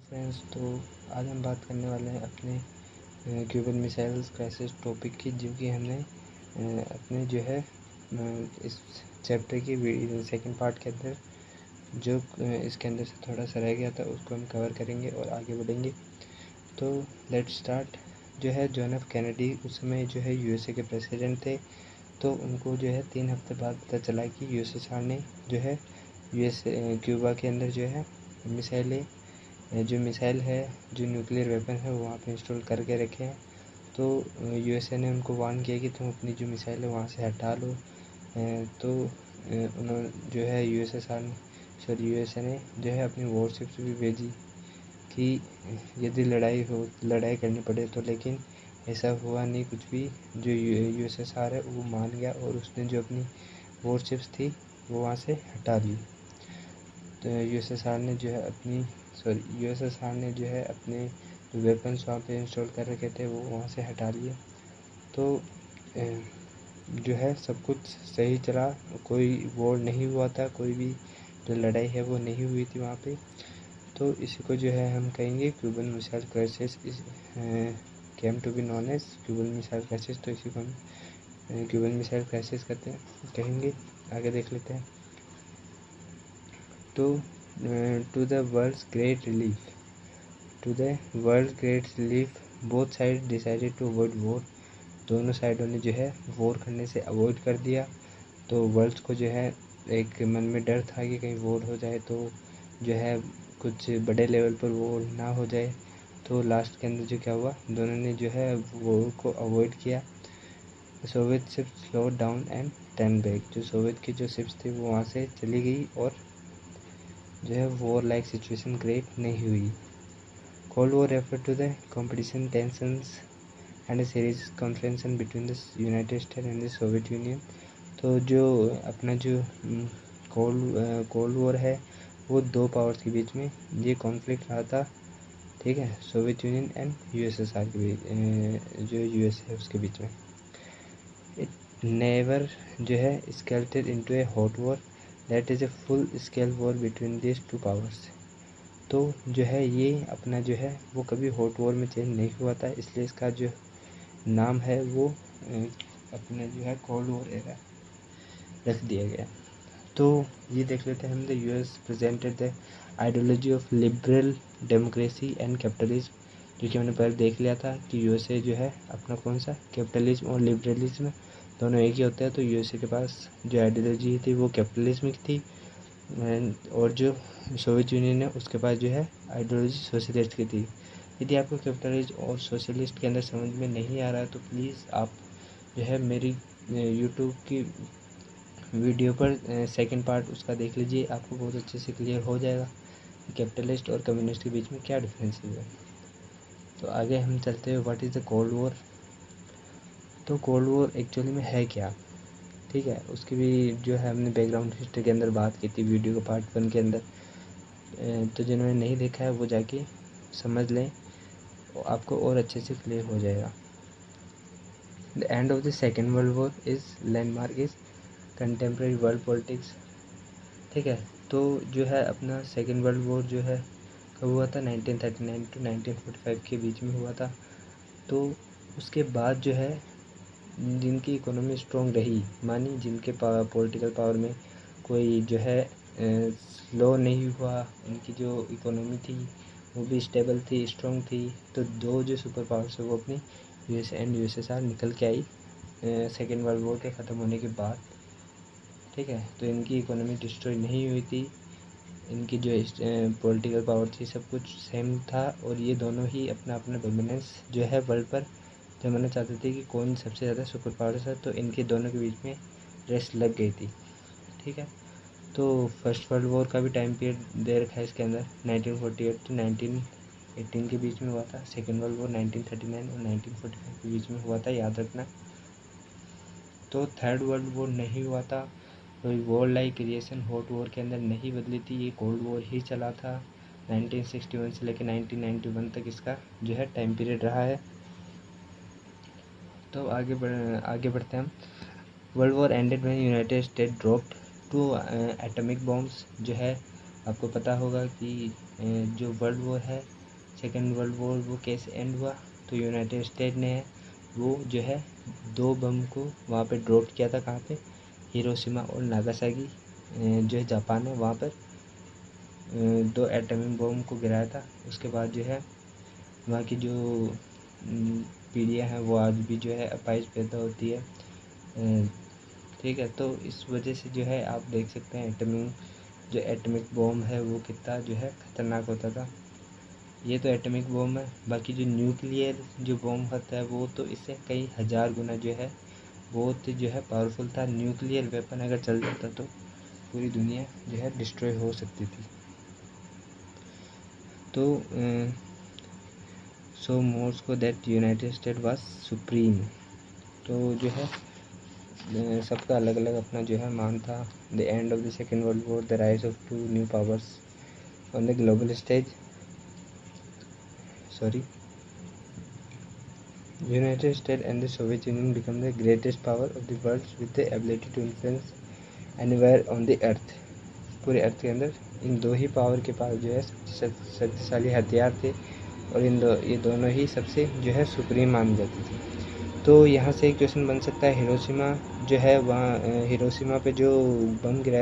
Friends, तो आज हम बात करने वाले हैं अपने क्यूबन मिसाइल्स क्राइसिस टॉपिक की, जो कि हमने अपने जो है इस चैप्टर की सेकंड पार्ट के अंदर जो इसके अंदर से थोड़ा सा रह गया था उसको हम कवर करेंगे और आगे बढ़ेंगे। तो लेट्स स्टार्ट। जो है जॉन एफ कैनेडी उस समय जो है यूएसए के प्रेसिडेंट थे। तो उनको जो है 3 हफ्ते बाद पता चला कि यूएसएसआर ने जो है क्यूबा के अंदर जो है मिसाइल है, जो न्यूक्लियर वेपन है वो वहाँ पे इंस्टॉल करके रखे हैं। तो यूएसए ने उनको वार्न किया कि तुम अपनी जो मिसाइल है वहाँ से हटा लो। तो उन्होंने जो है यूएसए ने जो है अपनी वॉरशिप्स भी भेजी कि यदि लड़ाई करनी पड़े तो, लेकिन ऐसा हुआ नहीं कुछ भी। जो यूएसएसआर है वो मान गया और उसने जो अपनी वॉरशिप्स थी वो वहाँ से हटा ली। तो यूएसएसआर ने जो है अपने जो वेपन्स वहाँ पे इंस्टॉल कर रखे थे वो वहाँ से हटा लिए। तो जो है सब कुछ सही चला, कोई वॉर नहीं हुआ था, कोई भी जो लड़ाई है वो नहीं हुई थी वहाँ पे। तो इसी को जो है हम कहेंगे Cuban missile crisis came to be known as Cuban missile crisis. तो इसी को हम क्यूबन मिसाइल क्राइसिस कहेंगे। आगे देख लेते हैं। तो to the world's great relief both side decided to avoid war. दोनों साइडों ने जो है वॉर करने से अवॉइड कर दिया। तो वर्ल्ड्स को जो है एक मन में डर था कि कहीं वॉर हो जाए तो जो है कुछ बड़े लेवल पर वॉर ना हो जाए। तो लास्ट के अंदर जो क्या हुआ, दोनों ने जो है वॉर को अवॉइड किया। Soviet ships slow down and turn back. जो सोवियत की जो शिप्स थी वो वहाँ से चली गई और जो है वॉर लाइक सिचुएशन क्रिएट नहीं हुई। Cold war refer to the competition tensions and series confrontations between the United State and the Soviet Union. तो जो अपना जो कोल्ड वॉर है वो 2 पावर्स के बीच में ये कॉन्फ्लिक्ट रहा था, ठीक है, सोवियत यूनियन एंड यूएसएसआर के बीच, जो यूएस है उसके बीच में। इट नेवर जो है escalated into a hot war that is a full scale war between this 2 powers. तो जो है ये अपना जो है वो कभी हॉट वॉर में चेंज नहीं हुआ था, इसलिए इसका जो नाम है वो अपने जो है कोल्ड वॉर एरा रख दिया गया। तो ये देख लेते हैं हम। The US presented the ideology of liberal democracy and capitalism, जो कि हमने पहले देख लिया था कि यूएसए जो है अपना कौन सा कैपिटलिज्म और लिबरलिज्म दोनों एक ही होता है। तो यूएसए के पास जो आइडियोलॉजी थी वो कैपिटलिज्म की थी, और जो सोवियत यूनियन है उसके पास जो है आइडियोलॉजी सोशलिस्ट की थी। यदि आपको कैपिटलिज्म और सोशलिस्ट के अंदर समझ में नहीं आ रहा है तो प्लीज़ आप जो है मेरी यूट्यूब की वीडियो पर सेकंड पार्ट उसका देख लीजिए, आपको बहुत अच्छे से क्लियर हो जाएगा कि कैपिटलिस्ट और कम्युनिस्ट के बीच में क्या डिफरेंस है। तो आगे हम चलते हैं। What is the cold war. तो कोल्ड वॉर एक्चुअली में है क्या, ठीक है, उसकी भी जो है हमने बैकग्राउंड हिस्ट्री के अंदर बात की थी वीडियो को पार्ट 1 के अंदर। तो जिन्होंने नहीं देखा है वो जाके समझ लें, आपको और अच्छे से क्लियर हो जाएगा। The end of the second world war is landmark is contemporary world politics, ठीक है। तो जो है अपना सेकेंड वर्ल्ड वॉर जो है कब हुआ था, 1939 टू 1945 के बीच में हुआ था। तो उसके बाद जो है जिनकी इकोनॉमी स्ट्रॉन्ग रही, मानी जिनके पॉलिटिकल पावर में कोई जो है स्लो नहीं हुआ, उनकी जो इकोनॉमी थी वो भी स्टेबल थी, स्ट्रॉन्ग थी। तो 2 जो सुपर पावर्स है वो अपनी यूएस एंड यूएसएसआर निकल के आई सेकेंड वर्ल्ड वॉर के ख़त्म होने के बाद, ठीक है। तो इनकी इकोनॉमी डिस्ट्रॉय नहीं हुई थी, इनकी जो पॉलिटिकल पावर थी सब कुछ सेम था, और ये दोनों ही अपना अपना डोमिनेंस जो है वर्ल्ड पर जमाना चाहते थे कि कौन सबसे ज़्यादा सुपर पावर्स है। तो इनके दोनों के बीच में रेस लग गई थी, ठीक है। तो फर्स्ट वर्ल्ड वॉर का भी टाइम पीरियड दे रखा है इसके अंदर, 1948 टू 1918 के बीच में हुआ था। सेकेंड वर्ल्ड वॉर 1939 और 1945 के बीच में हुआ था, याद रखना। तो थर्ड वर्ल्ड वॉर नहीं हुआ था, कोई war like creation hot war के अंदर नहीं बदली थी, ये कोल्ड वॉर ही चला था। 1961 से लेकर 1991 तक इसका जो है टाइम पीरियड रहा है। तो आगे बढ़ते हैं हम। World war ended when United state dropped 2 atomic bombs. जो है आपको पता होगा कि जो वर्ल्ड वॉर है सेकेंड वर्ल्ड वॉर वो कैसे एंड हुआ, तो यूनाइटेड स्टेट ने वो जो है 2 बम को वहाँ पे ड्रॉप किया था। कहाँ पे, हिरोशिमा और नागासाकी जो है जापान है, वहाँ पर 2 एटॉमिक बम को गिराया था। उसके बाद जो है वहाँ की जो पीढ़ियाँ हैं वो आज भी जो है अपाहिज पैदा होती है। ठीक है, तो इस वजह से जो है आप देख सकते हैं एटॉमिक बॉम्ब है वो कितना जो है ख़तरनाक होता था। ये तो एटॉमिक बॉम्ब है, बाकी जो न्यूक्लियर जो बॉम्ब होता है वो तो इससे कई हज़ार गुना जो है बहुत जो है पावरफुल था। न्यूक्लियर वेपन अगर चल जाता तो पूरी दुनिया जो है डिस्ट्रॉय हो सकती थी। तो so morse that United State was supreme. तो जो है सबका अलग अलग अपना जो है मान था। The end of the second world war, the rise of 2 new powers on the global stage. United States and the Soviet Union become the greatest power of the world with the ability to influence anywhere on the earth। पूरे अर्थ के अंदर इन 2 ही power के पास जो है शक्तिशाली हथियार थे, और ये दोनों ही सबसे जो है सुप्रीम मानी जाती थी। तो यहाँ से एक क्वेश्चन बन सकता है, हिरोशिमा जो है वहाँ हिरोशिमा पे जो बम गिराया